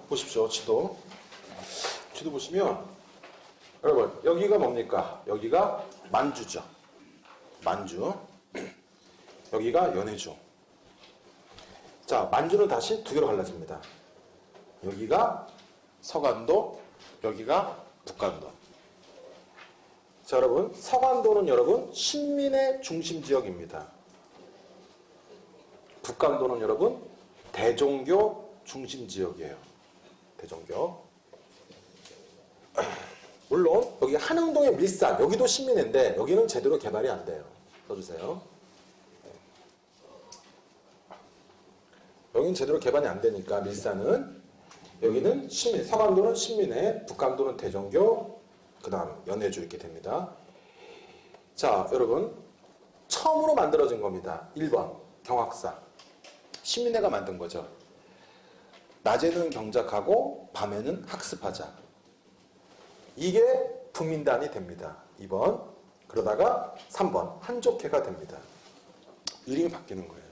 보십시오. 지도 보시면 여러분 여기가 뭡니까? 여기가 만주죠. 만주. 여기가 연해주. 자, 만주는 다시 두 개로 갈라집니다. 여기가 서간도, 여기가 북간도. 자, 여러분 서간도는 여러분 신민의 중심 지역입니다. 북간도는 여러분 대종교 중심 지역이에요. 대종교. 물론 여기 한흥동의 밀산, 여기도 신민인데 여기는 제대로 개발이 안 돼요. 써주세요. 여기는 제대로 개발이 안 되니까 밀산은, 여기는 신민, 서간도는 신민회, 북간도는 대종교, 그 다음 연해주 이렇게 됩니다. 자, 여러분 처음으로 만들어진 겁니다. 1번 경학사. 신민회가 만든 거죠. 낮에는 경작하고 밤에는 학습하자. 이게 부민단이 됩니다. 2번. 그러다가 3번 한족회가 됩니다. 이름이 바뀌는 거예요.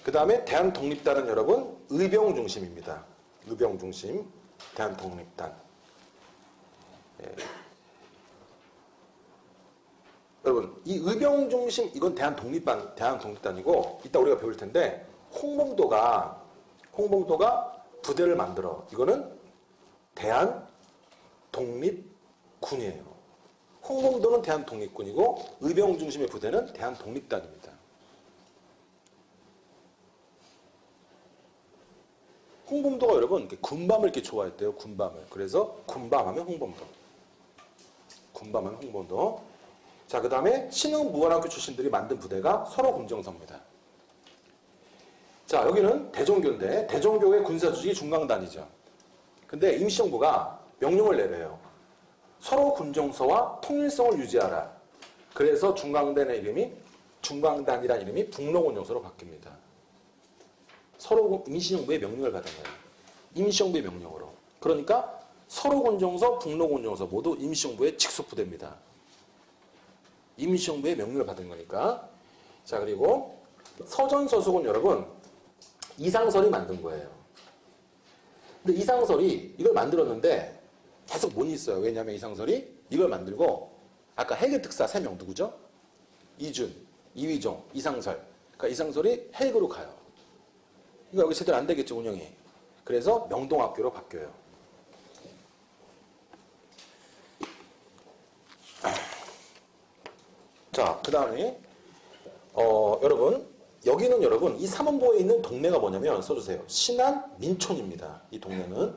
그 다음에 대한독립단은 여러분 의병 중심입니다. 의병 중심 대한독립단. 예. 여러분 이 의병 중심 이건 대한독립단이고 이따 우리가 배울 텐데 홍범도가 부대를 만들어. 이거는 대한독립군이에요. 홍범도는 대한독립군이고 의병 중심의 부대는 대한독립단입니다. 홍범도가 여러분 군밤을 이렇게 좋아했대요. 군밤을. 그래서 군밤하면 홍범도. 군밤하면 홍범도. 자, 그 다음에 신흥무관학교 출신들이 만든 부대가 서로군정서입니다. 자, 여기는 대종교인데 대종교의 군사조직이 중강단이죠. 근데 임시정부가 명령을 내려요. 서로군정서와 통일성을 유지하라. 그래서 중강단이라는 이름이 북로군정서로 바뀝니다. 서로 임시정부의 명령을 받은 거예요. 임시정부의 명령으로. 그러니까 서로군정서, 북로군정서 모두 임시정부의 직속부대입니다. 임시정부의 명령을 받은 거니까. 자, 그리고 서전서속은 여러분 이상설이 만든 거예요. 근데 이상설이 이걸 만들었는데 계속 못 있어요. 왜냐하면 이상설이 이걸 만들고 아까 헬기 특사 3명 누구죠? 이준, 이휘종, 이상설. 그러니까 이상설이 헬기로 가요. 그러니까 여기 제대로 안 되겠죠, 운영이. 그래서 명동학교로 바뀌어요. 자, 그 다음에 여러분 여기는 여러분 이 삼원보에 있는 동네가 뭐냐면 써주세요. 신안민촌입니다. 이 동네는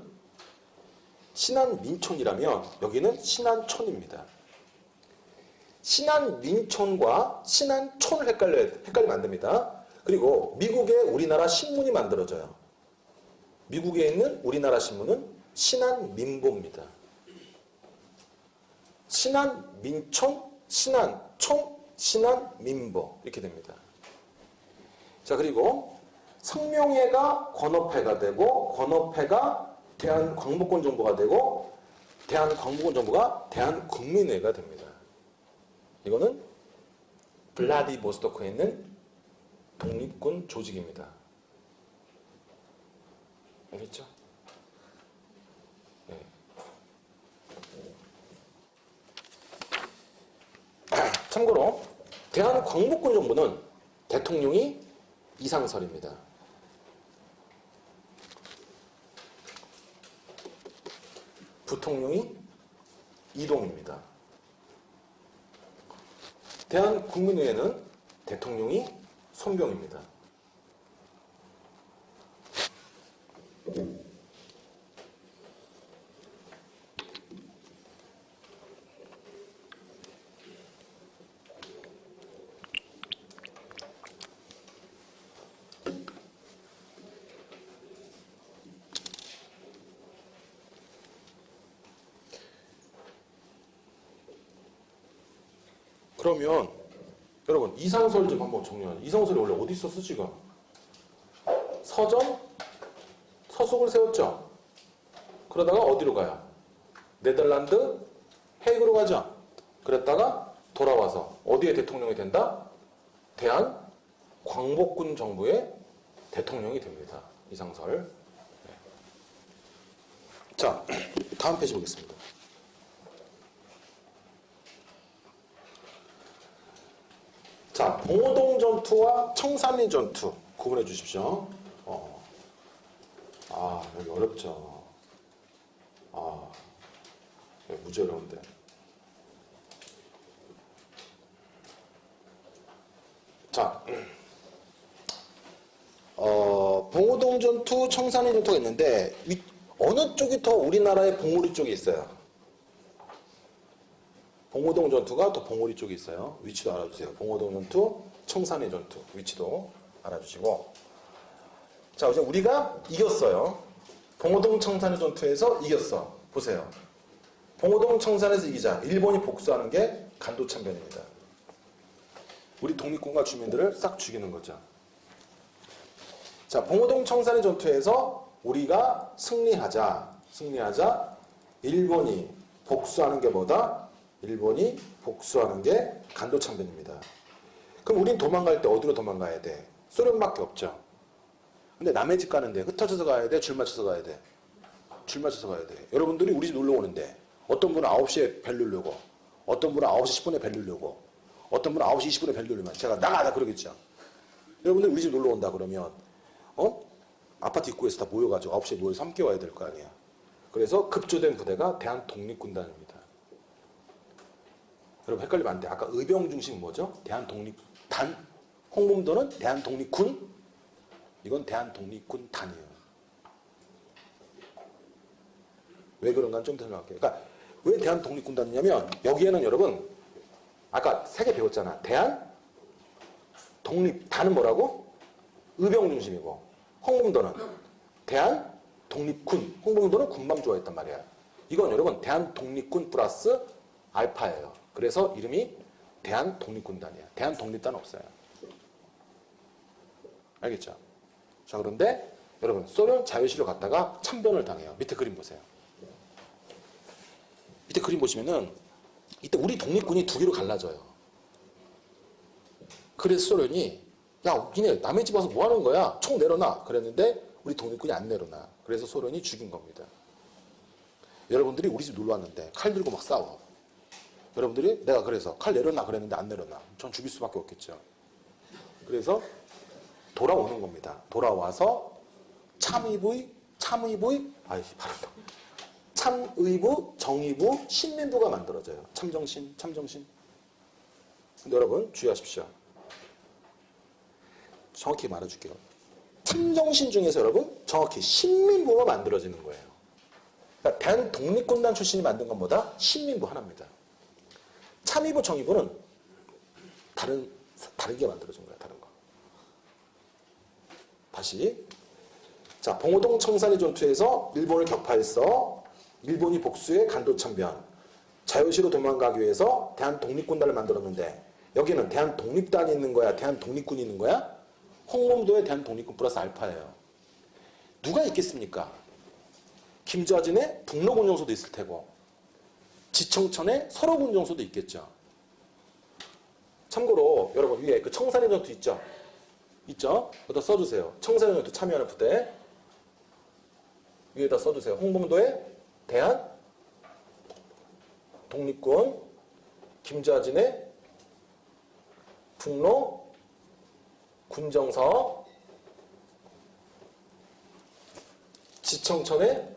신안민촌이라면 여기는 신안촌입니다. 신안민촌과 신안촌을 헷갈리면 안 됩니다. 그리고 미국에 우리나라 신문이 만들어져요. 미국에 있는 우리나라 신문은 신안민보입니다. 신안민촌, 신안촌, 신안민보 이렇게 됩니다. 자, 그리고 성명회가 권업회가 되고 권업회가 대한광복군정부가 되고 대한광복군정부가 대한국민회가 됩니다. 이거는 블라디보스토크에 있는 독립군 조직입니다. 알겠죠? 네. 참고로 대한광복군정부는 대통령이 이상설입니다. 부통령이 이동입니다. 대한국민회에는 대통령이 손병입니다. 그러면 여러분 이상설 좀 한번 정리하죠. 이상설이 원래 어디 있었어 지금? 서점, 서속을 세웠죠. 그러다가 어디로 가요? 네덜란드 헤이그로 가죠. 그랬다가 돌아와서 어디에 대통령이 된다? 대한광복군 정부의 대통령이 됩니다. 이상설. 네. 자, 다음 페이지 보겠습니다. 자, 봉오동 전투와 청산리 전투 구분해 주십시오. 여기 어렵죠. 여기 무지 어려운데. 자, 봉오동 전투, 청산리 전투가 있는데 어느 쪽이 더 우리나라의 봉우리 쪽에 있어요? 봉오동 전투가 더 봉우리 쪽에 있어요. 위치도 알아주세요. 봉오동 전투, 청산리 전투 위치도 알아주시고. 자, 이제 우리가 이겼어요. 봉오동 청산리 전투에서 이겼어. 보세요. 봉오동 청산에서 이기자. 일본이 복수하는 게 간도참변입니다. 우리 독립군과 주민들을 싹 죽이는 거죠. 자, 봉오동 청산리 전투에서 우리가 승리하자. 일본이 복수하는 게 뭐다? 일본이 복수하는 게 간도참변입니다. 그럼 우린 도망갈 때 어디로 도망가야 돼? 소련밖에 없죠. 근데 남의 집 가는데 흩어져서 가야 돼? 줄 맞춰서 가야 돼? 줄 맞춰서 가야 돼. 여러분들이 우리 집 놀러 오는데 어떤 분은 9시에 벨 누르고 어떤 분은 9시 10분에 벨 누르고 어떤 분은 9시 20분에 벨 누르면 제가 나가다 그러겠죠. 여러분들 우리 집 놀러 온다 그러면 아파트 입구에서 다 모여가지고 9시에 모여서 함께 와야 될 거 아니야. 그래서 급조된 부대가 대한독립군단입니다. 여러분 헷갈리면 안 돼. 아까 의병 중심 뭐죠? 대한독립단. 홍범도는 대한독립군. 이건 대한독립군단이에요. 왜 그런가는 좀 더 설명할게요. 그러니까 왜 대한독립군단이냐면 여기에는 여러분 아까 3개 배웠잖아. 대한독립단은 뭐라고? 의병 중심이고 홍범도는 대한독립군. 홍범도는 군밤 좋아했단 말이야. 이건 여러분 대한독립군 플러스 알파예요. 그래서 이름이 대한독립군단이야. 대한독립단 없어요. 알겠죠? 자, 그런데 여러분 소련 자유시로 갔다가 참변을 당해요. 밑에 그림 보세요. 밑에 그림 보시면은 이때 우리 독립군이 2개로 갈라져요. 그래서 소련이 야, 니네 남의 집 와서 뭐 하는 거야? 총 내려놔. 그랬는데 우리 독립군이 안 내려놔. 그래서 소련이 죽인 겁니다. 여러분들이 우리 집 놀러 왔는데 칼 들고 막 싸워. 여러분들이 내가 그래서 칼 내려놔 그랬는데 안 내려놔. 전 죽일 수밖에 없겠죠. 그래서 돌아오는 겁니다. 돌아와서 참의부, 정의부, 신민부가 만들어져요. 참정신. 근데 여러분 주의하십시오. 정확히 말해줄게요. 참정신 중에서 여러분 정확히 신민부가 만들어지는 거예요. 그러니까 대한독립군단 출신이 만든 건 뭐다? 신민부 하나입니다. 참의부, 정의부는 다르게 만들어진 거야. 다른 거. 다시. 자, 봉오동 청산리 전투에서 일본을 격파했어. 일본이 복수해 간도참변. 자유시로 도망가기 위해서 대한독립군단을 만들었는데 여기는 대한독립단이 있는 거야? 대한독립군이 있는 거야? 홍범도의 대한독립군 플러스 알파예요. 누가 있겠습니까? 김좌진의 북로군정소도 있을 테고 지청천의 설호군정소도 있겠죠. 참고로 여러분 위에 그 청산리 전투 있죠? 여기다 써주세요. 청산리 전투 참여하는 부대 위에다 써주세요. 홍범도의 대한독립군, 김좌진의 북로군정서, 지청천의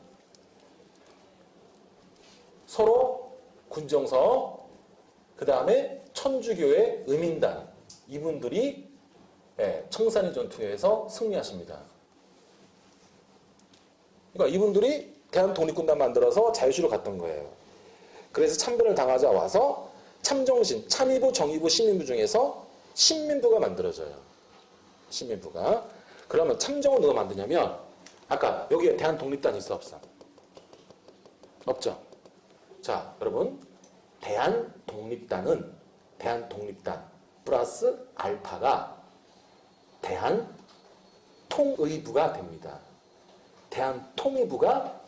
서로군정서, 그 다음에 천주교의 의민단, 이분들이 청산리 전투에서 승리하십니다. 그러니까 이분들이 대한독립군단 만들어서 자유시로 갔던 거예요. 그래서 참변을 당하자 와서 참정신, 참의부, 정의부, 신민부 중에서 신민부가 만들어져요. 신민부가. 그러면 참정은 누가 만드냐면 아까 여기에 대한독립단 있어 없어? 없죠? 자, 여러분 대한독립단 플러스 알파가 대한통의부가 됩니다. 대한통의부가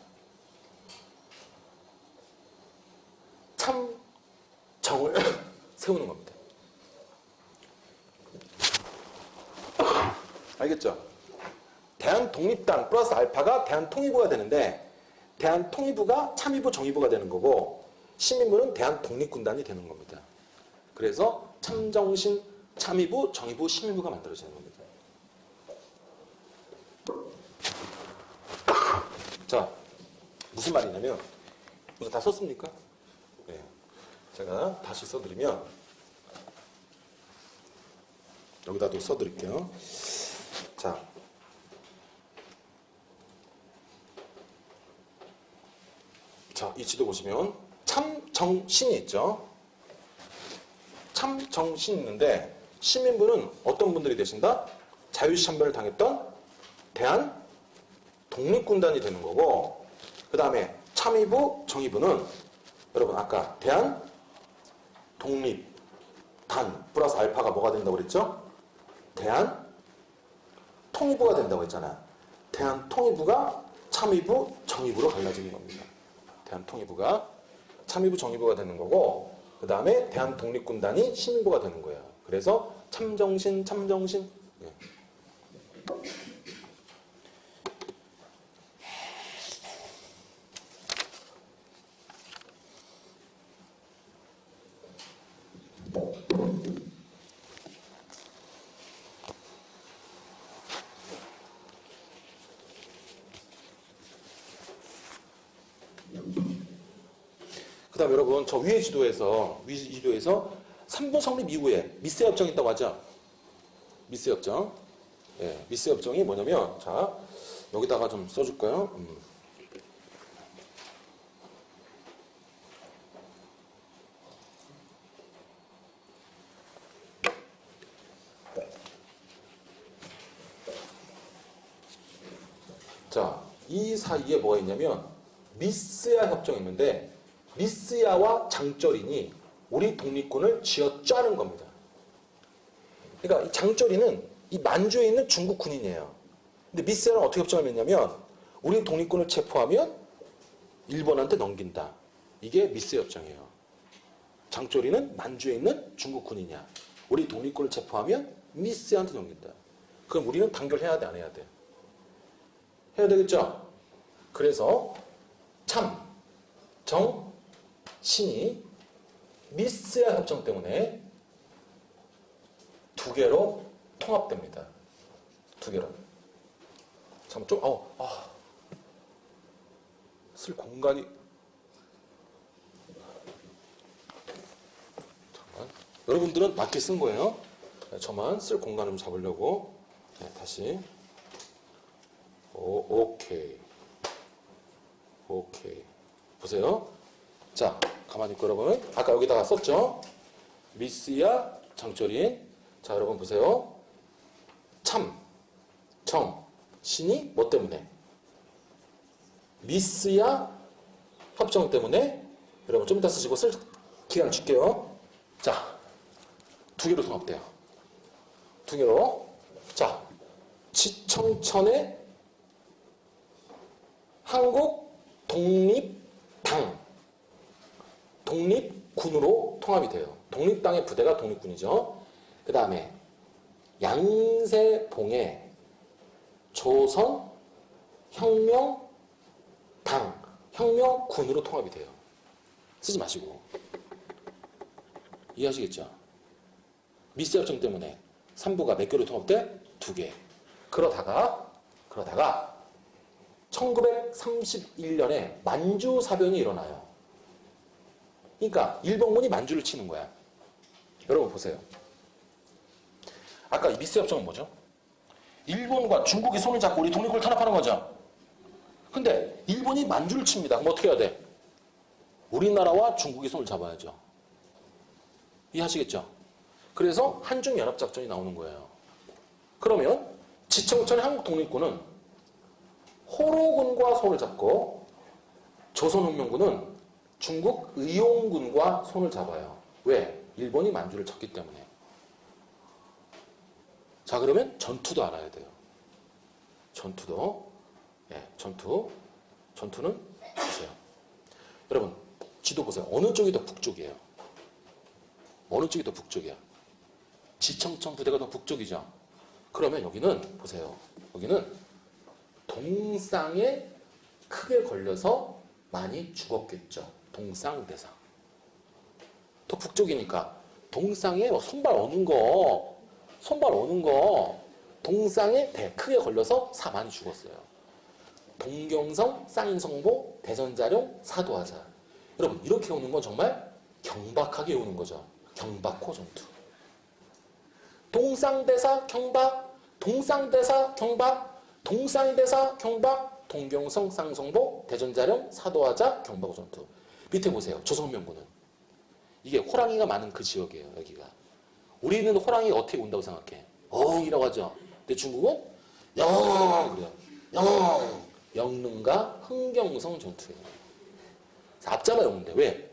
참정을 세우는 겁니다. 알겠죠? 대한독립단 플러스 알파가 대한통일부가 되는데 대한통일부가 참의부, 정의부가 되는 거고 시민부는 대한독립군단이 되는 겁니다. 그래서 참정신, 참의부, 정의부, 시민부가 만들어지는 겁니다. 자, 무슨 말이냐면 이거 다 썼습니까? 네. 제가 다시 써드리면 여기다도 써드릴게요. 자, 이 지도 보시면 참정신이 있죠. 참정신이 있는데 시민부는 어떤 분들이 되신다? 자유시한별을 당했던 대한독립군단이 되는 거고 그 다음에 참의부, 정의부는 여러분 아까 대한독립단 플러스 알파가 뭐가 된다고 그랬죠? 대한통일부가 된다고 했잖아. 대한통일부가 참의부, 정의부로 갈라지는 겁니다. 대한통일부가 참의부, 정의부가 되는 거고 그 다음에 대한독립군단이 시민부가 되는 거예요. 그래서 참정신. 예. 그 다음 여러분 저 위의 지도에서 3부 성립 이후에 미세 협정이 있다고 하죠. 미세 협정. 예, 미세 협정이 뭐냐면 자 여기다가 좀 써줄까요? 자, 이 사이에 뭐가 있냐면 미스야 협정이 있는데 미스야와 장쩌린이 우리 독립군을 쥐어짜는 겁니다. 그러니까 이 장쩌린은 이 만주에 있는 중국 군인이에요. 근데 미스야는 어떻게 협정을 맺냐면 우리 독립군을 체포하면 일본한테 넘긴다. 이게 미스 협정이에요. 장쩌린은 만주에 있는 중국 군인이야. 우리 독립군을 체포하면 미스야한테 넘긴다. 그럼 우리는 단결해야 돼, 안 해야 돼? 해야 되겠죠? 그래서 참, 정, 신이 미스야 협정 때문에 두 개로 통합됩니다. 두 개로. 잠깐 좀, 쓸 공간이. 잠깐. 여러분들은 맞게 쓴 거예요. 저만 쓸 공간을 좀 잡으려고. 네, 다시. 오케이. 보세요. 자, 가만히 있고 여러분. 아까 여기다가 썼죠? 미스야, 장쩌린. 자, 여러분 보세요. 참, 정, 신이 뭐 때문에? 미스야 협정 때문에. 여러분 좀 이따 쓰시고 쓸 기간 줄게요. 자, 두 개로 통합돼요. 두 개로. 자, 지청천의 한국 독립당, 독립군으로 통합이 돼요. 독립당의 부대가 독립군이죠. 그 다음에 양세봉의 조선혁명당, 혁명군으로 통합이 돼요. 쓰지 마시고. 이해하시겠죠? 미스협정 때문에 3부가 몇 개로 통합돼? 2개. 그러다가 1931년에 만주사변이 일어나요. 그러니까 일본군이 만주를 치는 거야. 여러분 보세요. 아까 이 미스협정은 뭐죠? 일본과 중국이 손을 잡고 우리 독립군을 탄압하는 거죠. 근데 일본이 만주를 칩니다. 그럼 어떻게 해야 돼? 우리나라와 중국이 손을 잡아야죠. 이해하시겠죠? 그래서 한중연합작전이 나오는 거예요. 그러면 지청천의 한국 독립군은 호로군과 손을 잡고 조선혁명군은 중국 의용군과 손을 잡아요. 왜? 일본이 만주를 쳤기 때문에. 자, 그러면 전투도 알아야 돼요. 전투도. 예, 전투는 보세요. 여러분, 지도 보세요. 어느 쪽이 더 북쪽이에요? 어느 쪽이 더 북쪽이야? 지청천 부대가 더 북쪽이죠? 그러면 여기는, 보세요. 여기는 동쌍의 크게 걸려서 많이 죽었겠죠. 동상대사. 더 북쪽이니까 동상에 손발 오는 거, 동상에 크게 걸려서 많이 죽었어요. 동경성, 쌍성보, 대전자룡, 사도하자. 여러분 이렇게 오는 건 정말 경박하게 오는 거죠. 경박호 전투. 동상대사 경박, 동상대사 경박, 동상대사 경박, 동경성, 쌍성보, 대전자룡, 사도하자, 경박호 전투. 밑에 보세요. 조선명군은. 이게 호랑이가 많은 그 지역이에요. 여기가. 우리는 호랑이가 어떻게 온다고 생각해? 이라고 하죠. 근데 중국은 영 그래요. 영. 영릉과 흥경성 전투예요. 앞자가 영인데 왜?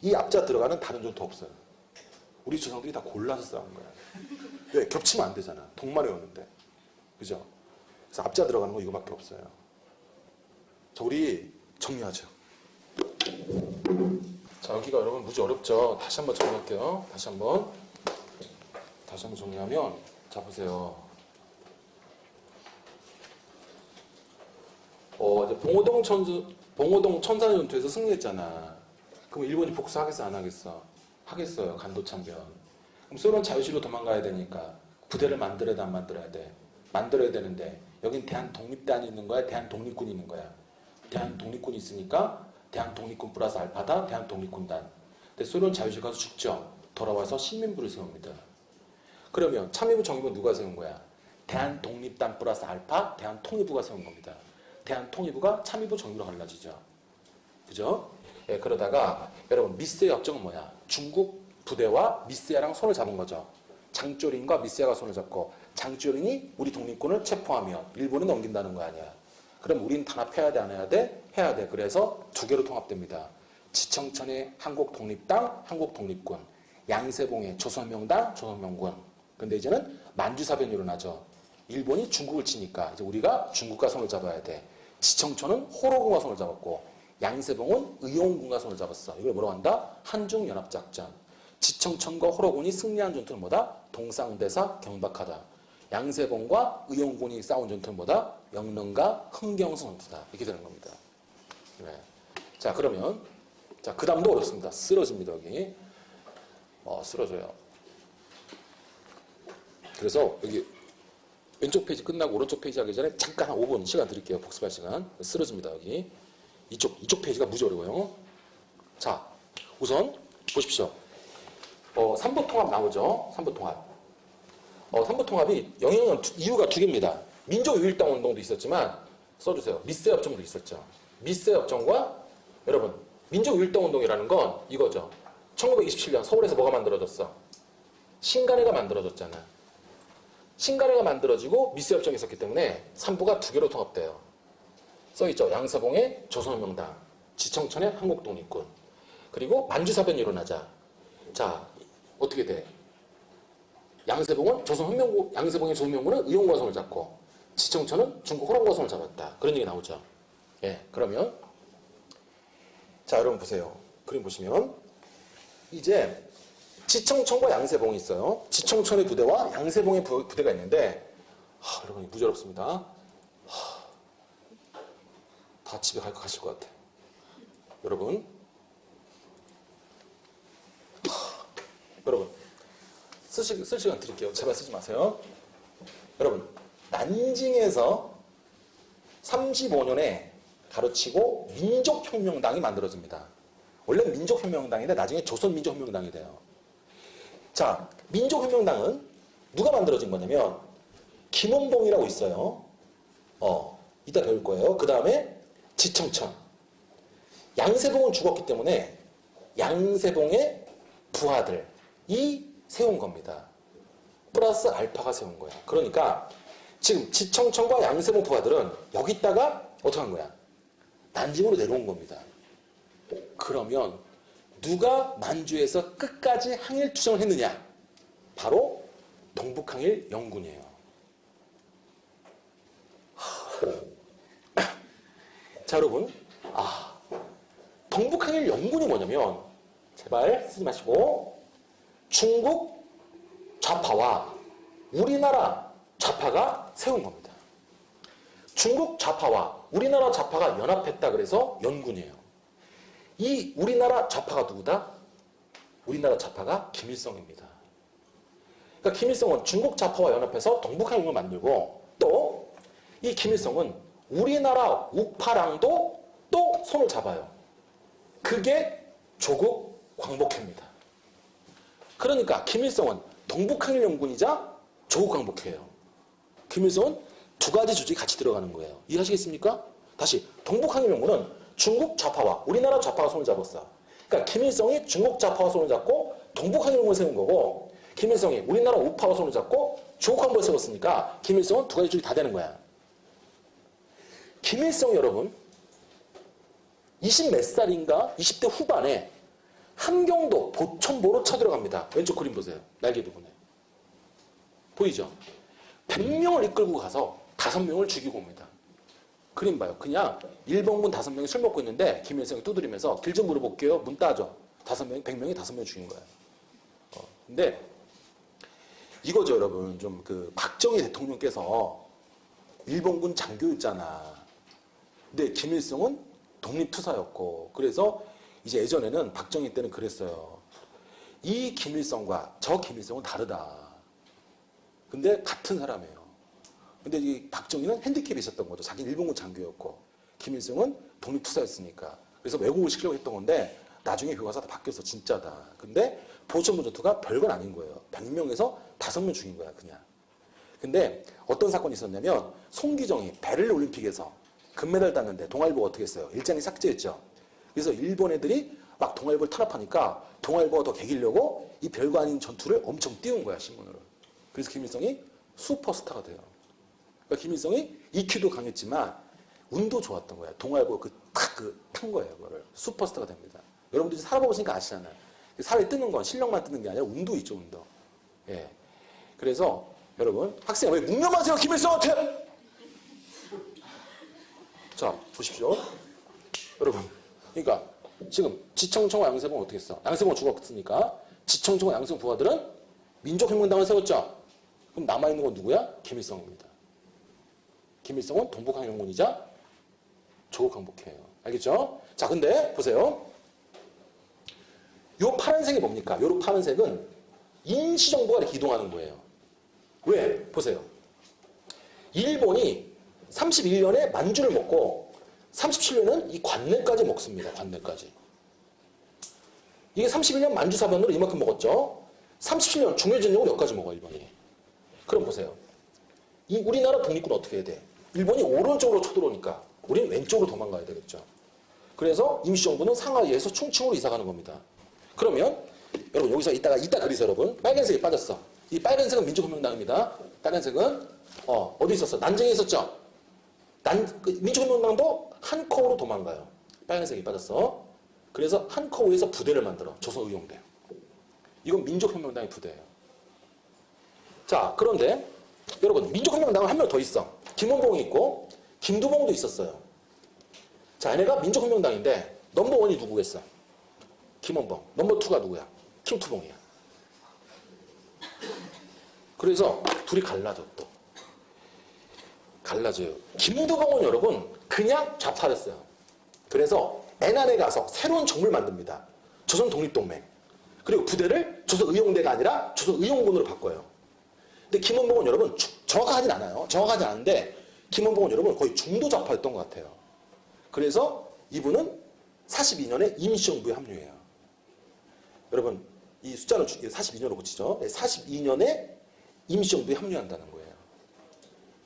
이 앞자 들어가는 다른 전투 없어요. 우리 조상들이 다 골라서 싸운 거야. 왜? 겹치면 안 되잖아. 동말에 오는데. 그죠? 그래서 앞자 들어가는 거 이거밖에 없어요. 자, 우리 정리하죠. 자, 여기가 여러분 무지 어렵죠? 다시 한번 정리할게요. 다시 한번 정리하면, 자, 보세요. 이제 봉오동 천산 전투에서 승리했잖아. 그럼 일본이 복수하겠어, 안 하겠어? 하겠어요. 간도참변. 그럼 소련 자유시로 도망가야 되니까 부대를 만들어야 돼, 안 만들어야 돼? 만들어야 되는데 여긴 대한독립단이 있는 거야? 대한독립군이 있는 거야? 대한독립군이 있으니까 대한독립군 플러스 알파다, 대한독립군단. 근데 소련 자유시 가서 죽죠. 돌아와서 신민부를 세웁니다. 그러면 참의부 정의부 누가 세운 거야? 대한독립단 플러스 알파, 대한통일부가 세운 겁니다. 대한통일부가 참의부 정의부로 갈라지죠. 그죠? 예, 그러다가 여러분 미스의 협정은 뭐야? 중국 부대와 미스야랑 손을 잡은 거죠. 장조린과 미스야가 손을 잡고 장조린이 우리 독립군을 체포하면 일본은 넘긴다는 거 아니야. 그럼 우린 단합해야 돼, 안 해야 돼? 해야 돼. 그래서 두 개로 통합됩니다. 지청천의 한국독립당, 한국독립군, 양세봉의 조선명당, 조선명군. 근데 이제는 만주사변이 일어나죠. 일본이 중국을 치니까 이제 우리가 중국과 손을 잡아야 돼. 지청천은 호로군과 손을 잡았고 양세봉은 의용군과 손을 잡았어. 이걸 뭐라고 한다? 한중연합작전. 지청천과 호로군이 승리한 전투는 뭐다? 동상대사 경박하다. 양세봉과 의용군이 싸운 전투는 뭐다? 영릉과 흥경성 전투다. 이렇게 되는 겁니다. 네. 자, 그러면 그 다음도 어렵습니다. 쓰러집니다. 여기 쓰러져요. 그래서 여기 왼쪽 페이지 끝나고 오른쪽 페이지 하기 전에 잠깐 한 5분 시간 드릴게요. 복습할 시간. 쓰러집니다. 여기. 이쪽 페이지가 무지 어려워요. 자, 우선 보십시오. 3부 통합 나오죠. 3부 통합. 3부 통합이 영향은 이유가 두 개입니다. 민족 유일당 운동도 있었지만 써주세요. 미세 협정도 있었죠. 미세 협정과 여러분 민족 유일당 운동이라는 건 이거죠. 1927년 서울에서 뭐가 만들어졌어? 신간회가 만들어졌잖아. 신간회가 만들어지고 미세 협정이 있었기 때문에 3부가 두 개로 통합돼요. 써있죠. 양세봉의 조선명당, 지청천의 한국독립군. 그리고 만주사변이 일어나자. 자, 어떻게 돼? 양세봉의 조선명군은 의용과 손을 잡고 지청천은 중국 호랑과 손을 잡았다. 그런 얘기 나오죠. 예, 그러면 자, 여러분 보세요. 그림 보시면 이제 지청천과 양세봉이 있어요. 지청천의 부대와 양세봉의 부대가 있는데 여러분 무지 어렵습니다. 다 집에 가실 것 같아. 여러분 쓸 시간 드릴게요. 제발 쓰지 마세요. 여러분 난징에서 35년에 가르치고 민족혁명당이 만들어집니다. 원래 민족혁명당인데 나중에 조선민족혁명당이 돼요. 자, 민족혁명당은 누가 만들어진 거냐면 김원봉이라고 있어요. 이따 배울 거예요. 그 다음에 지청천. 양세봉은 죽었기 때문에 양세봉의 부하들이 세운 겁니다. 플러스 알파가 세운 거야. 그러니까 지금 지청천과 양세봉 부하들은 여기다가 어떻게 한 거야? 난징으로 내려온 겁니다. 그러면 누가 만주에서 끝까지 항일 투쟁을 했느냐? 바로 동북항일 영군이에요. 자, 여러분, 동북항일 영군이 뭐냐면 제발 쓰지 마시고 중국 좌파와 우리나라 좌파가 세운 겁니다. 중국 좌파와 우리나라 좌파가 연합했다 그래서 연군이에요. 이 우리나라 좌파가 누구다? 우리나라 좌파가 김일성입니다. 그러니까 김일성은 중국 좌파와 연합해서 동북한민국을 만들고 또 이 김일성은 우리나라 우파랑도 또 손을 잡아요. 그게 조국 광복회입니다. 그러니까 김일성은 동북한일연군이자 조국 광복회예요. 김일성은 두 가지 조직이 같이 들어가는 거예요. 이해하시겠습니까? 다시 동북한일연군은 중국 좌파와 우리나라 좌파가 손을 잡았어. 그러니까 김일성이 중국 좌파와 손을 잡고 동북한일연군을 세운 거고 김일성이 우리나라 우파와 손을 잡고 조국 광복을 세웠으니까 김일성은 두 가지 조직이 다 되는 거야. 김일성 여러분 20 몇 살인가 20대 후반에 함경도 보천보로 쳐들어갑니다. 왼쪽 그림 보세요. 날개 부분에. 보이죠? 100명을 이끌고 가서 5명을 죽이고 옵니다. 그림 봐요. 그냥 일본군 5명이 술 먹고 있는데 김일성이 두드리면서 길 좀 물어볼게요. 문 따져. 100명이 5명 죽인 거예요. 근데 이거죠 여러분. 좀 그 박정희 대통령께서 일본군 장교였잖아. 근데 김일성은 독립투사였고 그래서 이제 예전에는 박정희 때는 그랬어요. 이 김일성과 저 김일성은 다르다. 근데 같은 사람이에요. 근데 이 박정희는 핸디캡이 있었던 거죠. 자기는 일본군 장교였고 김일성은 독립투사였으니까. 그래서 왜곡을 시키려고 했던 건데 나중에 교과서 다 바뀌었어. 진짜다. 근데 보천보 전투가 별건 아닌 거예요. 100명에서 5명 죽인 거야 그냥. 근데 어떤 사건이 있었냐면 송기정이 베를린 올림픽에서 금메달 땄는데 동아일보가 어떻게 했어요? 일장이 삭제했죠. 그래서 일본 애들이 막 동아일보를 탄압하니까 동아일보가 더 개기려고 이 별거 아닌 전투를 엄청 띄운 거야 신문으로. 그래서 김일성이 슈퍼스타가 돼요. 그러니까 김일성이 EQ도 강했지만 운도 좋았던 거야. 동아일보 탄 거예요. 그거를 슈퍼스타가 됩니다. 여러분들이 살아보시니까 아시잖아요. 살이 뜨는 건 실력만 뜨는 게 아니라 운도 있죠. 운도. 예. 그래서 여러분 학생 왜 묵념하세요 김일성한테? 자 보십시오. 여러분 그러니까 지금 지청청과 양세봉은 어떻게 했어? 양세봉은 죽었으니까 지청청과 양세봉 부하들은 민족혁명당을 세웠죠. 그럼 남아있는 건 누구야? 김일성입니다. 김일성은 동북한일연군이자 조국광복회예요. 알겠죠? 자 근데 보세요. 요 파란색이 뭡니까? 요 파란색은 임시정부가 이렇게 이동하는 거예요. 왜? 보세요. 일본이 31년에 만주를 먹고 37년은 이 관내까지 먹습니다. 관내까지. 이게 31년 만주 사변으로 이만큼 먹었죠. 37년 중일전역으로 여기까지 먹어 일본이. 그럼 보세요. 이 우리나라 독립군은 어떻게 해야 돼? 일본이 오른쪽으로 쳐들어오니까 우리는 왼쪽으로 도망가야 되겠죠. 그래서 임시정부는 상하이에서 충칭으로 이사가는 겁니다. 그러면 여러분 여기서 이따 그리세요 여러분. 빨간색이 빠졌어. 이 빨간색은 민족혁명당입니다. 빨간색은 어디 있었어? 난징에 있었죠? 민족혁명당도 한커우로 도망가요. 빨간색이 빠졌어. 그래서 한커우에서 부대를 만들어. 조선의용대. 이건 민족혁명당의 부대예요. 자 그런데 여러분 민족혁명당은 한 명 더 있어. 김원봉이 있고 김두봉도 있었어요. 자 얘네가 민족혁명당인데 넘버원이 누구겠어? 김원봉. 넘버2가 누구야? 김투봉이야. 그래서 둘이 갈라져 또. 갈라져요. 김두봉은 여러분 그냥 좌파였어요. 그래서 애난에 가서 새로운 정부를 만듭니다. 조선독립동맹. 그리고 부대를 조선의용대가 아니라 조선의용군으로 바꿔요. 근데 김원봉은 여러분 정확하진 않아요. 정확하지 않은데 김원봉은 여러분 거의 중도 좌파였던 것 같아요. 그래서 이분은 42년에 임시정부에 합류해요. 여러분 이 숫자는 42년으로 고치죠. 42년에 임시정부에 합류한다는 거예요.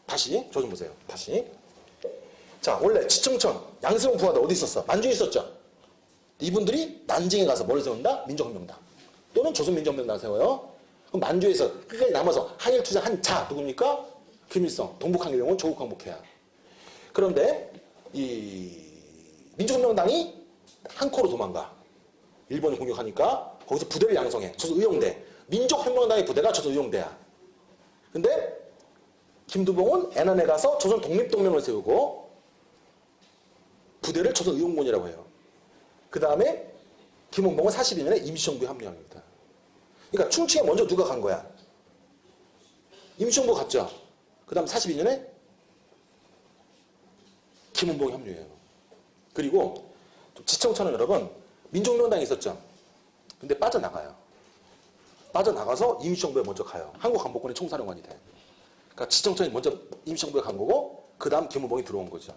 다시 저 좀 보세요. 다시. 자 원래 지청천 양세형 부하들 어디 있었어? 만주에 있었죠. 이분들이 난징에 가서 뭘 세운다? 민족혁명당 또는 조선민족혁명당 세워요. 그럼 만주에서 끝까지 남아서 한일투자 한자 누굽니까? 김일성, 동북한일연군, 조국광복회야. 그런데 이 민족혁명당이 한코로 도망가. 일본이 공격하니까 거기서 부대를 양성해. 조선의용대. 민족혁명당의 부대가 조선의용대야. 근데 김두봉은 애난에 가서 조선 독립동맹을 세우고 부대를 조선의용군이라고 해요. 그 다음에 김원봉은 42년에 임시정부에 합류합니다. 그러니까 충칭에 먼저 누가 간 거야? 임시정부 갔죠. 그 다음 42년에 김은봉이 합류해요. 그리고 지청천은 여러분 민족명당이 있었죠. 근데 빠져나가요. 빠져나가서 임시정부에 먼저 가요. 한국광복군의 총사령관이 돼. 그러니까 지청천이 먼저 임시정부에 간 거고 그 다음 김은봉이 들어온 거죠.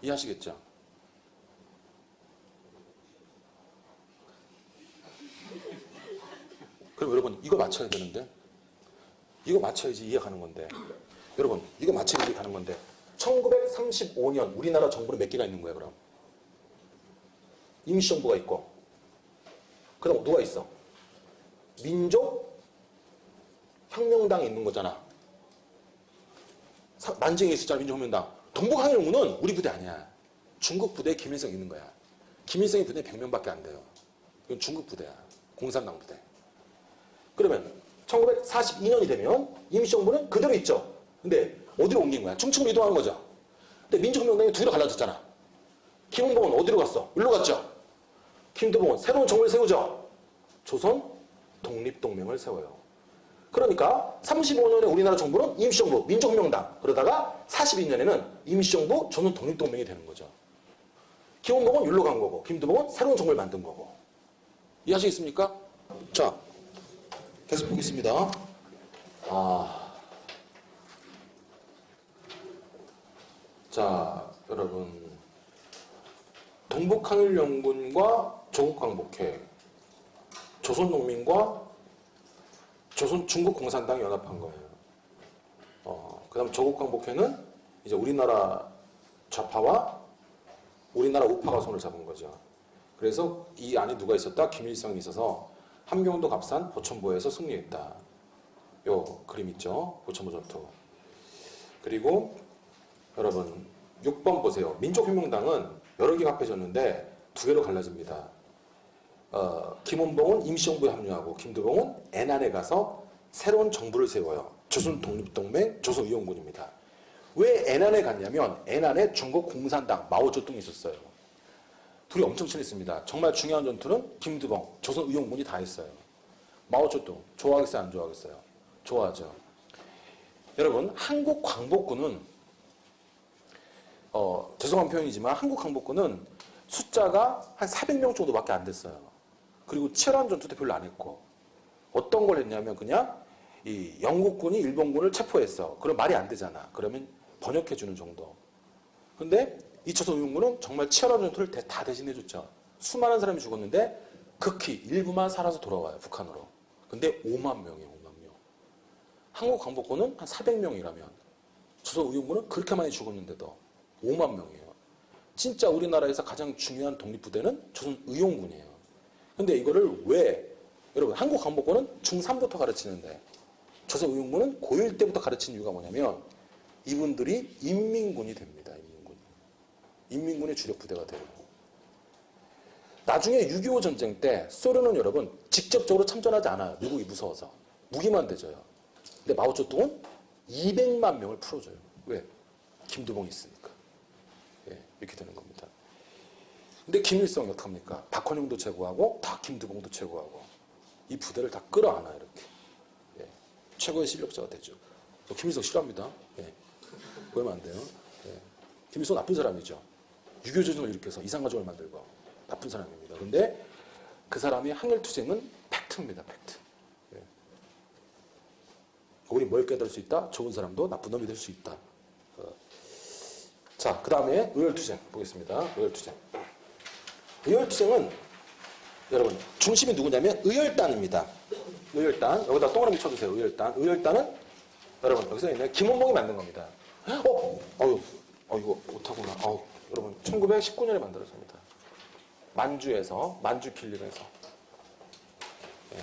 이해하시겠죠? 그럼 여러분 이거 맞춰야 되는데 이거 맞춰야지 이해 가는 건데 여러분 이거 맞춰야지 이해 가는 건데 1935년 우리나라 정부는 몇 개가 있는 거예요 그럼? 임시정부가 있고 그 다음 누가 있어? 민족혁명당이 있는 거잖아. 난징에 있었잖아 민족혁명당. 동북항일군은 우리 부대 아니야. 중국 부대에 김일성이 있는 거야. 김일성이 부대 100명밖에 안 돼요. 이건 중국 부대야. 공산당 부대. 그러면 1942년이 되면 임시정부는 그대로 있죠. 근데 어디로 옮긴 거야? 충청으로 이동한 거죠. 근데 민족혁명당이 두 개로 갈라졌잖아. 김은봉은 어디로 갔어? 일로 갔죠. 김두봉은 새로운 정부를 세우죠. 조선 독립동맹을 세워요. 그러니까 35년에 우리나라 정부는 임시정부, 민족혁명당. 그러다가 42년에는 임시정부, 조선 독립동맹이 되는 거죠. 김은봉은 일로 간 거고 김두봉은 새로운 정부를 만든 거고. 이해하시겠습니까? 자, 계속 보겠습니다. 자, 여러분. 동북항일연군과 조국광복회, 조선농민과 중국공산당이 연합한 거예요. 그 다음 조국광복회는 이제 우리나라 좌파와 우리나라 우파가 손을 잡은 거죠. 그래서 이 안에 누가 있었다? 김일성이 있어서 함경도 갑산 보천보에서 승리했다. 요 그림 있죠? 보천보 전투. 그리고 여러분 6번 보세요. 민족혁명당은 여러 개가 합해졌는데 두 개로 갈라집니다. 김은봉은 임시정부에 합류하고 김두봉은 애난에 가서 새로운 정부를 세워요. 조선 독립동맹, 조선의용군입니다. 왜 애난에 갔냐면 애난에 중국 공산당, 마오쩌둥이 있었어요. 둘이 엄청 친했습니다. 정말 중요한 전투는 김두봉, 조선의용군이 다 했어요. 마오쩌둥 좋아하겠어요? 안 좋아하겠어요? 좋아하죠. 여러분 한국 광복군은 죄송한 표현이지만 한국 광복군은 숫자가 한 400명 정도밖에 안 됐어요. 그리고 치열한 전투도 별로 안 했고 어떤 걸 했냐면 그냥 이 영국군이 일본군을 체포했어. 그럼 말이 안 되잖아. 그러면 번역해주는 정도. 근데 이 조선의용군은 정말 치열한 전투를 다 대신해줬죠. 수많은 사람이 죽었는데 극히 일부만 살아서 돌아와요. 북한으로. 근데 5만 명이에요. 5만 명. 한국 광복군은 한 400명이라면 조선의용군은 그렇게 많이 죽었는데도 5만 명이에요. 진짜 우리나라에서 가장 중요한 독립부대는 조선의용군이에요. 근데 이거를 왜 여러분 한국 광복군은 중3부터 가르치는데 조선의용군은 고1 때부터 가르치는 이유가 뭐냐면 이분들이 인민군이 됩니다. 인민군의 주력 부대가 돼요. 나중에 6.25 전쟁 때 소련은 여러분 직접적으로 참전하지 않아요. 미국이 무서워서. 무기만 대줘요. 근데 마오쩌둥은 200만 명을 풀어줘요. 왜? 김두봉이 있으니까. 예, 이렇게 되는 겁니다. 근데 김일성이 어떡합니까? 박헌영도 제거하고 다 김두봉도 제거하고 이 부대를 다 끌어안아 이렇게. 예, 최고의 실력자가 되죠. 저 김일성 싫어합니다. 예, 그러면 안 돼요. 예, 김일성 나쁜 사람이죠. 6.25 전쟁을 일으켜서 이산가족을 만들고 나쁜 사람입니다. 근데 그 사람이 항일투쟁은 팩트입니다. 팩트. 예. 우리 뭘 깨달을 수 있다? 좋은 사람도 나쁜 놈이 될 수 있다. 자, 그 다음에 의열투쟁 보겠습니다. 의열투쟁. 의열투쟁은 여러분 중심이 누구냐면 의열단입니다. 의열단. 여기다 동그라미 쳐주세요. 의열단. 의열단은 여러분 여기서 있네. 김은봉이 만든 겁니다. 이거 못하구나. 여러분 1919년에 만들어집니다. 만주에서 만주 길림에서. 예.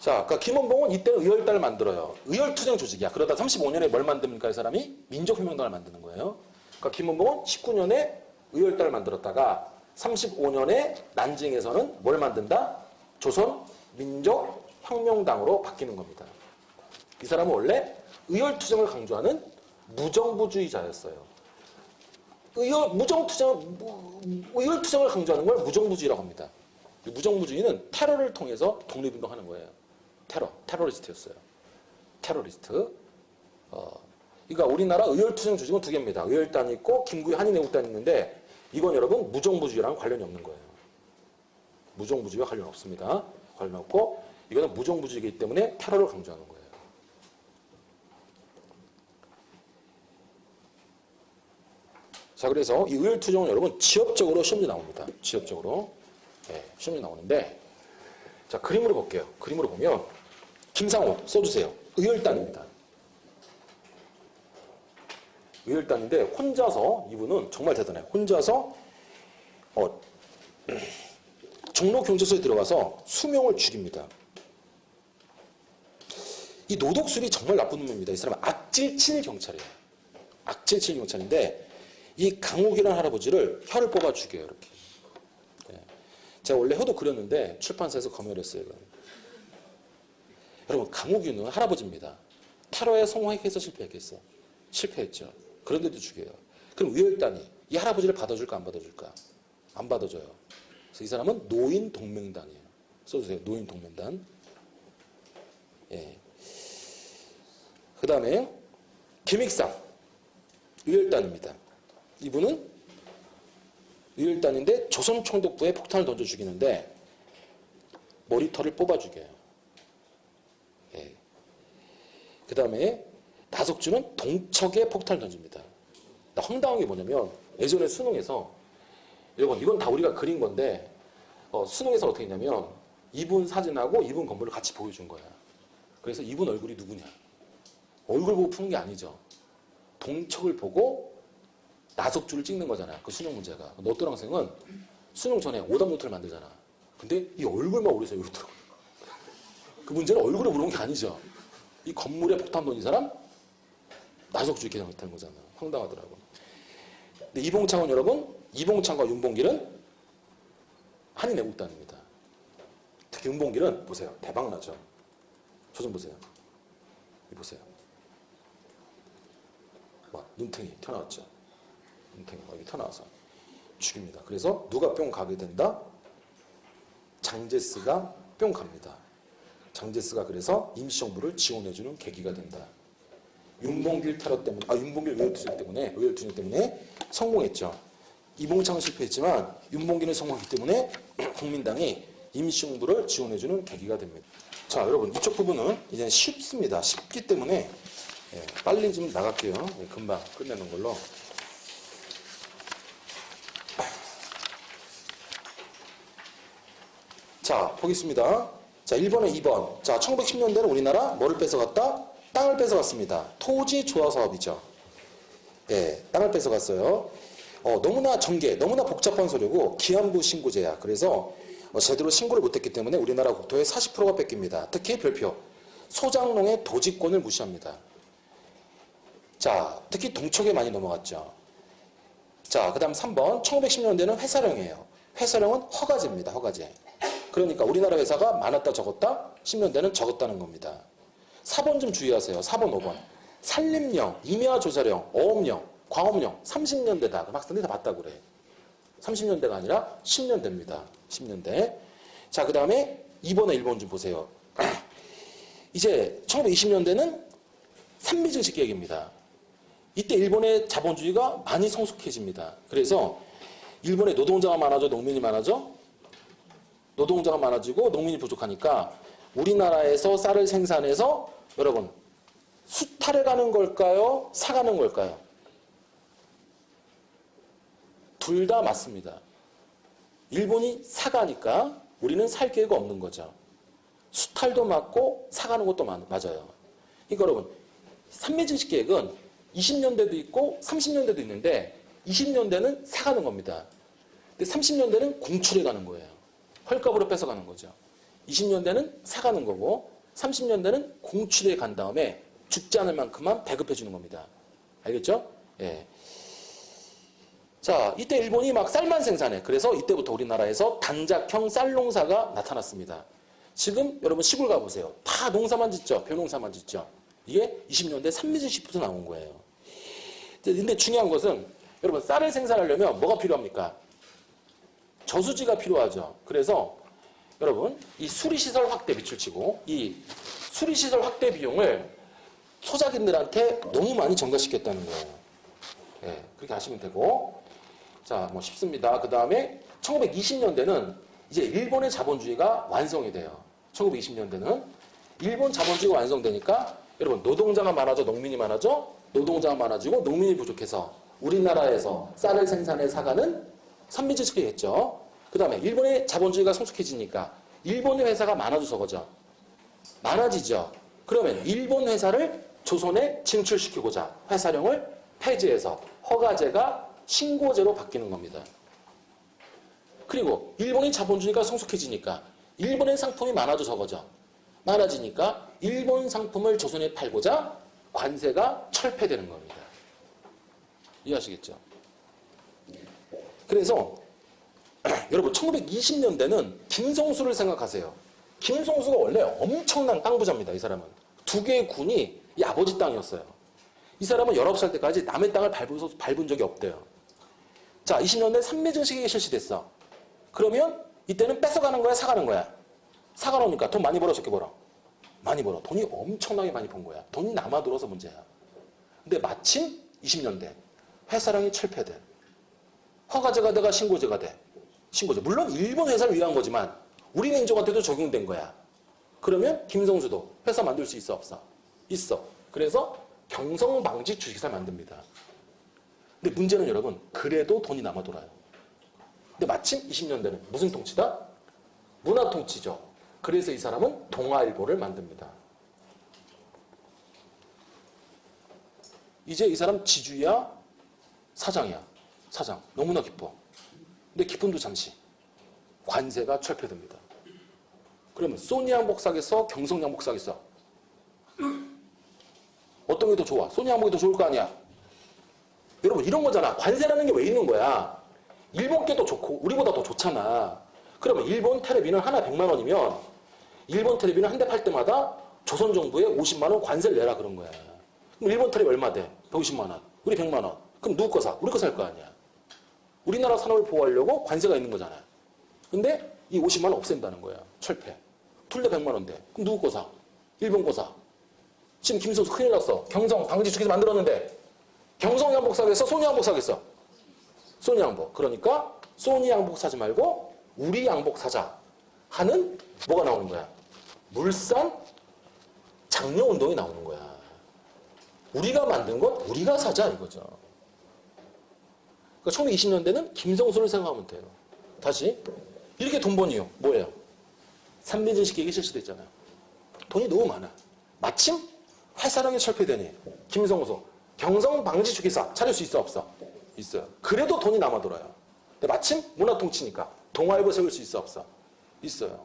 자, 그러니까 김은봉은 이때는 의열단을 만들어요. 의열투쟁 조직이야. 그러다 35년에 뭘 만듭니까? 이 사람이 민족혁명당을 만드는 거예요. 그러니까 김은봉은 19년에 의열단을 만들었다가 35년에 난징에서는 뭘 만든다? 조선민족혁명당으로 바뀌는 겁니다. 이 사람은 원래 의열투쟁을 강조하는 무정부주의자였어요. 의열투쟁을 강조하는 걸 무정부주의라고 합니다. 무정부주의는 테러를 통해서 독립운동하는 거예요. 테러리스트였어요. 테러리스트. 그러니까 우리나라 의열투쟁 조직은 두 개입니다. 의열단이 있고 김구희 한인애국단이 있는데 이건 여러분 무정부주의랑 관련이 없는 거예요. 무정부주의와 관련 없습니다. 관련 없고 이거는 무정부주의이기 때문에 테러를 강조하는 거예요. 자, 그래서 이 의열투쟁은 여러분 지역적으로 시험이 나옵니다. 지역적으로. 네, 시험이 나오는데 자, 그림으로 볼게요. 그림으로 보면 김상호 써주세요. 의열단입니다. 의열단인데 혼자서 이분은 정말 대단해요. 혼자서 종로경찰서에 들어가서 수명을 죽입니다. 이 노독술이 정말 나쁜 놈입니다. 이 사람은 악질 경찰이에요. 악질 경찰인데 이 강욱이라는 할아버지를 혀를 뽑아 죽여요. 이렇게. 네. 제가 원래 혀도 그렸는데 출판사에서 검열했어요. 이건. 여러분 강욱이는 할아버지입니다. 테러에 성공해서 실패했겠어. 실패했죠. 그런데도 죽여요. 그럼 의열단이 이 할아버지를 받아줄까 안 받아줄까? 안 받아줘요. 그래서 이 사람은 노인동맹단이에요. 써주세요. 노인동맹단. 예. 그 다음에 김익상 의열단입니다. 이분은 의열단인데 조선총독부에 폭탄을 던져 죽이는데 머리털을 뽑아 죽여요. 예. 그 다음에 나석주는 동척에 폭탄을 던집니다. 황당한 게 뭐냐면 예전에 수능에서 여러분 이건 다 우리가 그린 건데 수능에서 어떻게 했냐면 이분 사진하고 이분 건물을 같이 보여준 거야. 그래서 이분 얼굴이 누구냐. 얼굴 보고 푸는 게 아니죠. 동척을 보고 나석주를 찍는 거잖아. 그 수능 문제가. 너또랑 학생은 수능 전에 오답 노트를 만들잖아. 근데 이 얼굴만 오래서 이러더라고. 그 문제는 얼굴을 물어본 게 아니죠. 이 건물에 폭탄 던진 사람 나석주 이렇게 생각하는 거잖아. 황당하더라고. 근데 이봉창은 여러분, 이봉창과 윤봉길은 한인애국단입니다. 특히 윤봉길은 보세요. 대박나죠. 저 좀 보세요. 이 보세요. 와, 눈탱이 튀어나왔죠. 눈탱이 여기 튀어나와서 죽입니다. 그래서 누가 뿅 가게 된다? 장제스가 뿅 갑니다. 장제스가 그래서 임시정부를 지원해주는 계기가 된다. 윤봉길 테러 때문에, 윤봉길 의열투쟁 때문에 성공했죠. 이봉창은 실패했지만 윤봉길은 성공했기 때문에 국민당이 임시정부를 지원해주는 계기가 됩니다. 자, 여러분 이쪽 부분은 이제 쉽습니다. 쉽기 때문에 빨리 좀 나갈게요. 금방 끝내는 걸로. 자, 보겠습니다. 자, 1번에 2번. 자, 1910년대는 우리나라 뭐를 뺏어갔다? 땅을 뺏어갔습니다. 토지 조화 사업이죠. 예, 땅을 뺏어갔어요. 너무나 너무나 복잡한 서류고 기한부 신고제야. 그래서 제대로 신고를 못했기 때문에 우리나라 국토의 40%가 뺏깁니다. 특히 별표. 소장농의 도지권을 무시합니다. 자, 특히 동척에 많이 넘어갔죠. 자, 그 다음 3번. 1910년대는 회사령이에요. 회사령은 허가제입니다. 허가제. 그러니까 우리나라 회사가 많았다 적었다? 10년대는 적었다는 겁니다. 4번 좀 주의하세요. 4번, 5번. 산림령, 임야조사령, 어업령, 광업령 30년대다. 그럼 학생들이 다 봤다고 그래. 30년대가 아니라 10년대입니다. 10년대. 자, 그 다음에 2번에 1번 좀 보세요. 이제 1920년대는 산미증식 계획입니다. 이때 일본의 자본주의가 많이 성숙해집니다. 그래서 일본에 노동자가 많아져, 농민이 많아져? 노동자가 많아지고 농민이 부족하니까 우리나라에서 쌀을 생산해서 여러분 수탈해 가는 걸까요? 사가는 걸까요? 둘 다 맞습니다. 일본이 사가니까 우리는 살 기회가 없는 거죠. 수탈도 맞고 사가는 것도 맞아요. 그러니까 여러분 산미증식 계획은 20년대도 있고 30년대도 있는데 20년대는 사가는 겁니다. 근데 30년대는 공출해 가는 거예요. 헐값으로 뺏어가는 거죠. 20년대는 사가는 거고 30년대는 공출해 간 다음에 죽지 않을 만큼만 배급해 주는 겁니다. 알겠죠? 예. 자, 이때 일본이 막 쌀만 생산해. 그래서 이때부터 우리나라에서 단작형 쌀 농사가 나타났습니다. 지금 여러분 시골 가보세요. 다 농사만 짓죠. 벼농사만 짓죠. 이게 20년대 산미증식부터 나온 거예요. 근데 중요한 것은 여러분 쌀을 생산하려면 뭐가 필요합니까? 저수지가 필요하죠. 그래서 여러분 이 수리시설 확대 밑줄 치고 이 수리시설 확대 비용을 소작인들한테 너무 많이 전가시켰다는 거예요. 예, 그렇게 하시면 되고. 자, 뭐 쉽습니다. 그 다음에 1920년대는 이제 일본의 자본주의가 완성이 돼요. 1920년대는 일본 자본주의가 완성되니까 여러분 노동자가 많아져, 농민이 많아져, 노동자가 많아지고 농민이 부족해서 우리나라에서 쌀을 생산해 사가는 선민지식이 했죠. 그 다음에 일본의 자본주의가 성숙해지니까 일본의 회사가 많아져 적어져. 많아지죠. 그러면 일본 회사를 조선에 진출시키고자 회사령을 폐지해서 허가제가 신고제로 바뀌는 겁니다. 그리고 일본의 자본주의가 성숙해지니까 일본의 상품이 많아져 적어져. 많아지니까 일본 상품을 조선에 팔고자 관세가 철폐되는 겁니다. 이해하시겠죠? 그래서 여러분 1920년대는 김성수를 생각하세요. 김성수가 원래 엄청난 땅 부자입니다. 이 사람은. 두 개의 군이 이 아버지 땅이었어요. 이 사람은 19살 때까지 남의 땅을 밟은 적이 없대요. 자, 20년대 삼매증식이 실시됐어. 그러면 이때는 뺏어가는 거야, 사가는 거야? 사가놓으니까 돈 많이 벌어, 적게 벌어? 많이 벌어. 돈이 엄청나게 많이 번 거야. 돈이 남아들어서 문제야. 근데 마침 20년대 회사령이 철폐돼. 허가제가 돼가 신고제가 돼. 신고제. 물론 일본 회사를 위한 거지만 우리 민족한테도 적용된 거야. 그러면 김성수도 회사 만들 수 있어, 없어? 있어. 그래서 경성방지 주식회사를 만듭니다. 근데 문제는 여러분, 그래도 돈이 남아 돌아요. 근데 마침 20년대는 무슨 통치다? 문화 통치죠. 그래서 이 사람은 동아일보를 만듭니다. 이제 이 사람 지주야? 사장이야? 사장. 너무나 기뻐. 근데 기쁨도 잠시. 관세가 철폐됩니다. 그러면 소니 양복 사겠어? 경성 양복 사겠어? 어떤 게 더 좋아? 소니 양복이 더 좋을 거 아니야? 여러분 이런 거잖아. 관세라는 게 왜 있는 거야? 일본 게 더 좋고 우리보다 더 좋잖아. 그러면 일본 텔레비는 하나 100만 원이면 일본 텔레비는 한 대 팔 때마다 조선 정부에 50만 원 관세를 내라 그런 거야. 그럼 일본 텔레비 얼마 돼? 150만 원. 우리 100만 원. 그럼 누구 거 사? 우리 거 살 거 아니야. 우리나라 산업을 보호하려고 관세가 있는 거잖아. 근데 이 50만 원 없앤다는 거야. 철폐. 둘 다 100만 원 돼. 그럼 누구 거 사? 일본 거 사. 지금 김성수 큰일 났어. 경성 방지 주식회사 만들었는데 경성 양복 사겠어? 소니 양복 사겠어? 소니 양복. 그러니까 소니 양복 사지 말고 우리 양복 사자 하는 뭐가 나오는 거야? 물산 장려운동이 나오는 거야. 우리가 만든 것 우리가 사자 이거죠. 그러니까 1920년대는 김성수를 생각하면 돼요. 다시 이렇게 돈 번 이유 뭐예요? 삼민진식 계획이 실시됐잖아요. 돈이 너무 많아. 마침 회사령이 철폐되니 김성수 경성방지주기사 차릴 수 있어 없어? 있어요. 그래도 돈이 남아 돌아요. 근데 마침 문화통치니까 동아일보 세울 수 있어 없어? 있어요.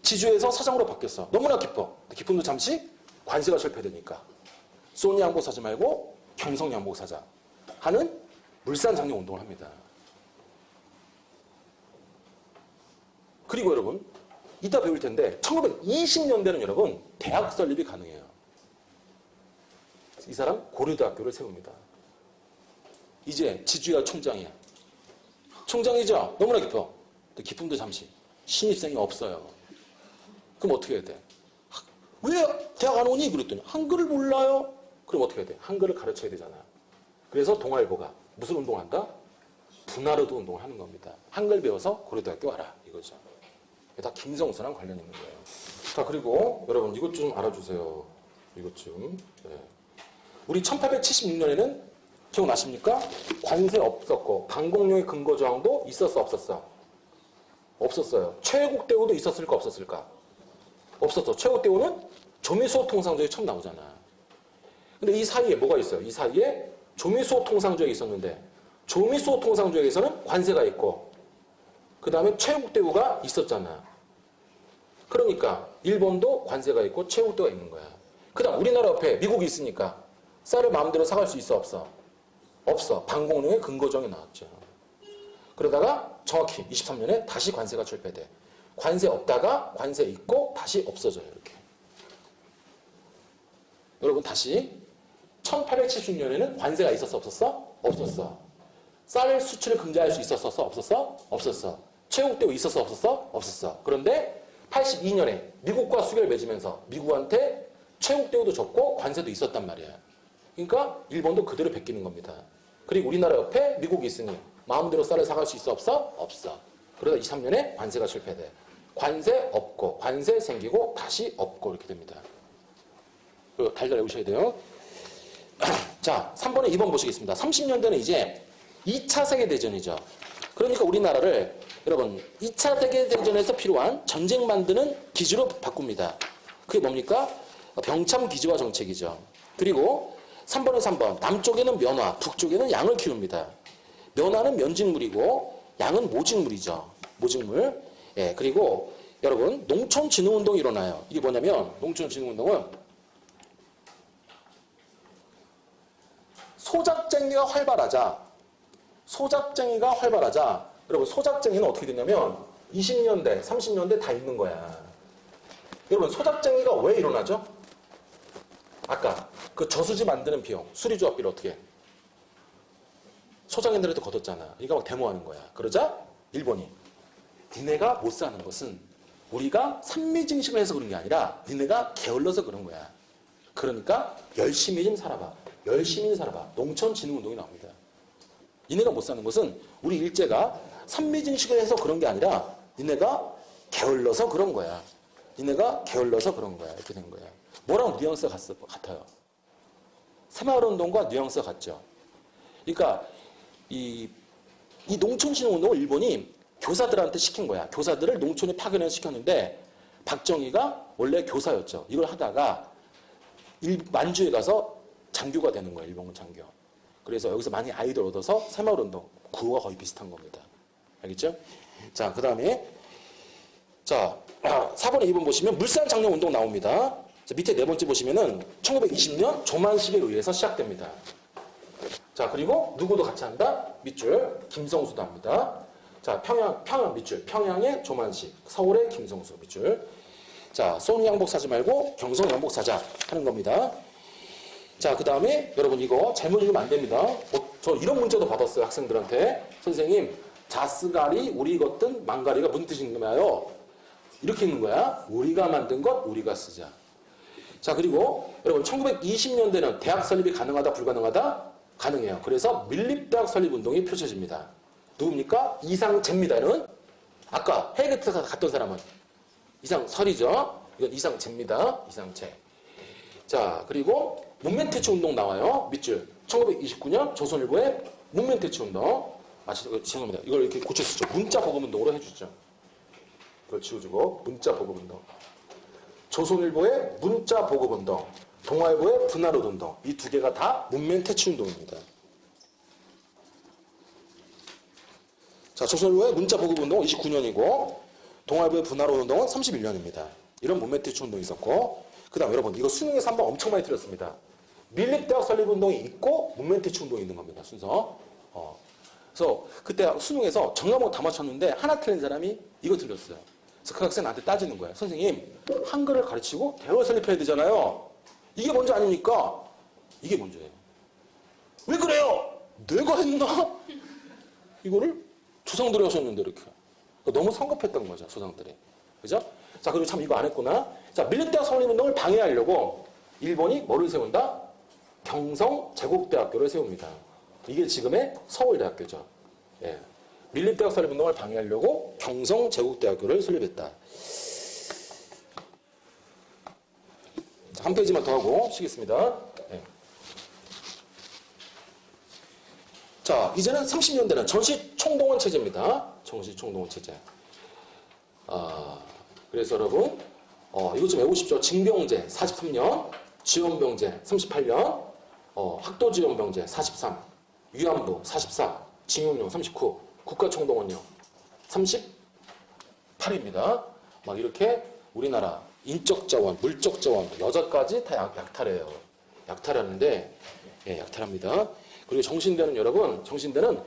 지주에서 사장으로 바뀌었어. 너무나 기뻐. 기쁨도 잠시 관세가 철폐되니까 소니 양복 사지 말고 경성 양복 사자 하는 물산장려 운동을 합니다. 그리고 여러분 이따 배울 텐데 1920년대는 여러분 대학 설립이 가능해요. 이 사람 고려대학교를 세웁니다. 이제 지주야 총장이야. 총장이죠. 너무나 기뻐. 근데 기쁨도 잠시. 신입생이 없어요. 그럼 어떻게 해야 돼? 왜 대학 안 오니? 그랬더니 한글을 몰라요. 그럼 어떻게 해야 돼? 한글을 가르쳐야 되잖아. 그래서 동아일보가 무슨 운동을 한다? 분하르도 운동을 하는 겁니다. 한글 배워서 고려대학교 와라 이거죠. 이게 다 김성수랑 관련 있는 거예요. 자, 그리고 여러분 이것 좀 알아주세요. 이것 좀. 네. 우리 1876년에는 기억나십니까? 관세 없었고 방공령의 근거조항도 있었어 없었어? 없었어요. 최국대우도 있었을까 없었을까? 없었어. 최국대우는 조미수호 통상조에 처음 나오잖아. 근데 이 사이에 뭐가 있어요? 이 사이에 조미수호 통상조에 있었는데 조미수호 통상조에서는 관세가 있고 그 다음에 최국대우가 있었잖아. 그러니까 일본도 관세가 있고 최국대우가 있는 거야. 그 다음 우리나라 옆에 미국이 있으니까 쌀을 마음대로 사갈 수 있어 없어? 없어. 방공령의 근거조항이 나왔죠. 그러다가 정확히 23년에 다시 관세가 철폐돼. 관세 없다가 관세 있고 다시 없어져요. 이렇게. 여러분 다시 1870년에는 관세가 있었어 없었어? 없었어. 쌀 수출을 금지할 수 있었어 없었어? 없었어. 최국대우 있었어 없었어? 없었어. 그런데 82년에 미국과 수교를 맺으면서 미국한테 최고 대우도 줬고 관세도 있었단 말이야. 그러니까 일본도 그대로 베끼는 겁니다. 그리고 우리나라 옆에 미국이 있으니 마음대로 쌀을 사갈 수 있어 없어? 없어. 그러다 23년에 관세가 실패돼. 관세 없고 관세 생기고 다시 없고 이렇게 됩니다. 달달 외우셔야 돼요. 자, 3번에 2번 보시겠습니다. 30년대는 이제 2차 세계대전이죠. 그러니까 우리나라를 여러분 2차 세계대전에서 필요한 전쟁 만드는 기지로 바꿉니다. 그게 뭡니까? 병참 기지화 정책이죠. 그리고 3번에 3번 남쪽에는 면화, 북쪽에는 양을 키웁니다. 면화는 면직물이고 양은 모직물이죠. 모직물. 예, 그리고 여러분 농촌진흥운동이 일어나요. 이게 뭐냐면 농촌진흥운동은 소작쟁이가 활발하자 여러분 소작쟁이는 어떻게 되냐면 20년대, 30년대 다 있는 거야. 여러분 소작쟁이가 왜 일어나죠? 아까 그 저수지 만드는 비용, 수리조합비를 어떻게 해? 소장인들한테 걷었잖아. 그러니까 막 데모하는 거야. 그러자 일본이 니네가 못 사는 것은 우리가 산미증식을 해서 그런 게 아니라 니네가 게을러서 그런 거야. 그러니까 열심히 좀 살아봐. 열심히 살아봐. 농촌진흥운동이 나옵니다. 니네가 못 사는 것은 우리 일제가 산미증식을 해서 그런 게 아니라 니네가 게을러서 그런 거야. 니네가 게을러서 그런 거야. 이렇게 된 거야. 뭐랑 뉘앙스가 같아요? 새마을운동과 뉘앙스가 같죠. 그러니까 이 농촌진흥운동을 일본이 교사들한테 시킨 거야. 교사들을 농촌에 파견을 시켰는데 박정희가 원래 교사였죠. 이걸 하다가 만주에 가서 장교가 되는 거예요. 일본군 장교. 그래서 여기서 많이 아이들 얻어서 새마을운동, 구호가 거의 비슷한 겁니다. 알겠죠? 자, 그 다음에 자 4번에 2번 보시면 물산장려운동 나옵니다. 자, 밑에 네 번째 보시면은 1920년 조만식에 의해서 시작됩니다. 자, 그리고 누구도 같이 한다? 밑줄 김성수도 합니다. 자, 평양 밑줄 평양의 조만식, 서울의 김성수 밑줄. 자, 소는 양복 사지 말고 경성 양복 사자 하는 겁니다. 자, 그 다음에 여러분 이거 잘못 읽으면 안 됩니다. 저 이런 문제도 받았어요. 학생들한테. 선생님, 자스가리 우리 것든 망가리가 무슨 뜻인가요? 이렇게 있는 거야. 우리가 만든 것 우리가 쓰자. 자, 그리고 여러분 1920년대는 대학 설립이 가능하다 불가능하다? 가능해요. 그래서 밀립대학 설립운동이 펼쳐집니다. 누굽니까? 이상재입니다. 이는 아까 헤게트에서 갔던 사람은 이상설이죠. 이건 이상재입니다. 이상재. 자, 그리고 문면퇴치 운동 나와요. 밑줄 1929년 조선일보의 문면퇴치 운동. 죄송합니다. 이걸 이렇게 고쳤었죠. 문자 보급 운동으로 해주죠. 그걸 지워주고 문자 보급 운동. 조선일보의 문자 보급 운동, 동아일보의 분할옷 운동. 이 두 개가 다 문면퇴치 운동입니다. 자, 조선일보의 문자 보급 운동은 29년이고 동아일보의 분할옷 운동은 31년입니다. 이런 문면퇴치 운동이 있었고, 그 다음 여러분 이거 수능에서 한번 엄청 많이 틀렸습니다. 밀립대학 설립운동이 있고 문면퇴치 운동이 있는 겁니다. 순서. 그래서 그때 수능에서 정답을 다 맞췄는데 하나 틀린 사람이 이거 틀렸어요. 그래서 그 학생 나한테 따지는 거예요. 선생님, 한글을 가르치고 대학을 설립해야 되잖아요. 이게 먼저 아닙니까? 이게 먼저예요. 왜 그래요? 내가 했나? 이거를 조상들이 하셨는데 이렇게. 너무 성급했던 거죠, 조상들이. 그죠? 자, 그리고 참 이거 안 했구나. 자, 밀립대학 설립운동을 방해하려고 일본이 뭐를 세운다? 경성제국대학교를 세웁니다. 이게 지금의 서울대학교죠. 예. 밀립대학 설립운동을 방해하려고 경성제국대학교를 설립했다. 자, 한 페이지만 더 하고 쉬겠습니다. 예. 자, 이제는 30년대는 전시총동원 체제입니다. 전시총동원 체제. 그래서 여러분, 이것 좀 외우십시오. 징병제 43년, 지원병제 38년, 학도지원병제 43, 위안부 44, 징용령 39, 국가총동원령 38입니다. 막 이렇게 우리나라 인적자원, 물적자원, 여자까지 다 약탈해요. 약탈하는데, 예, 약탈합니다. 그리고 정신대는 여러분, 정신대는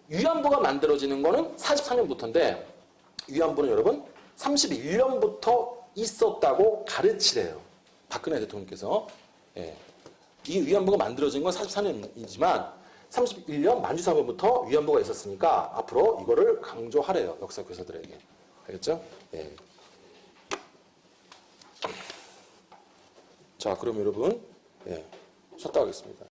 위안부가 만들어지는 거는 44년부터인데, 위안부는 여러분 31년부터 있었다고 가르치래요. 박근혜 대통령께서. 예. 이 위안부가 만들어진 건 44년이지만 31년 만주사변부터 위안부가 있었으니까 앞으로 이거를 강조하래요. 역사 교사들에게. 알겠죠? 예. 자, 그럼 여러분, 쉬었다 가겠습니다.